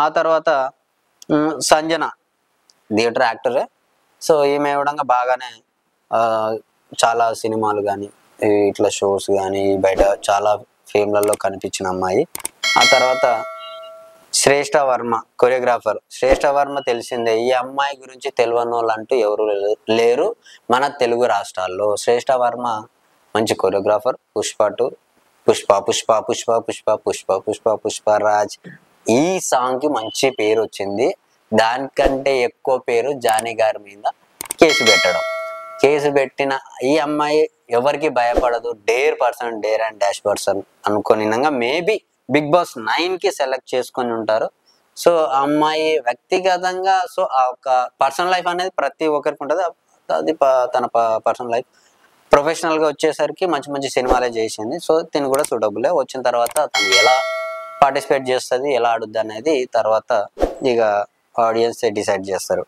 ఆ తర్వాత Sanjana theatre యాక్టరే. So ఈమె కూడా బాగానే చాలా సినిమాలు కానీ ఇట్లా షోస్ కానీ బయట చాలా ఫేమ్లలో కనిపించిన అమ్మాయి. ఆ తర్వాత శ్రేష్ఠ వర్మ కొరియోగ్రాఫర్. శ్రేష్ఠ వర్మ తెలిసిందే, ఈ అమ్మాయి గురించి తెలియని వాళ్ళు అంటూ ఎవరు లేరు మన తెలుగు రాష్ట్రాల్లో. శ్రేష్ఠ వర్మ మంచి కొరియోగ్రాఫర్. పుష్ప 2, పుష్ప పుష్ప పుష్ప పుష్ప పుష్ప పుష్ప పుష్పరాజ్ ఈ సాంగ్కి మంచి పేరు వచ్చింది. దానికంటే ఎక్కువ పేరు జానీ గారి మీద కేసు పెట్టిన ఈ అమ్మాయి ఎవరికి భయపడదు. డేర్ అండ్ డాష్ పర్సన్ అనుకోని మేబీ బిగ్ బాస్ 9కి సెలెక్ట్ చేసుకొని ఉంటారు. సో ఆ అమ్మాయి వ్యక్తిగతంగా సో ఆ ఒక పర్సనల్ లైఫ్ అనేది ప్రతి ఒక్కరికి ఉంటుంది. అది తన పర్సనల్ లైఫ్. ప్రొఫెషనల్గా వచ్చేసరికి మంచి మంచి సినిమాలే చేసింది. సో తిని కూడా సూటబులే. వచ్చిన తర్వాత తను ఎలా పార్టిసిపేట్ చేస్తుంది, ఎలా ఆడుద్ది అనేది తర్వాత ఇక ఆడియన్స్ డిసైడ్ చేస్తారు.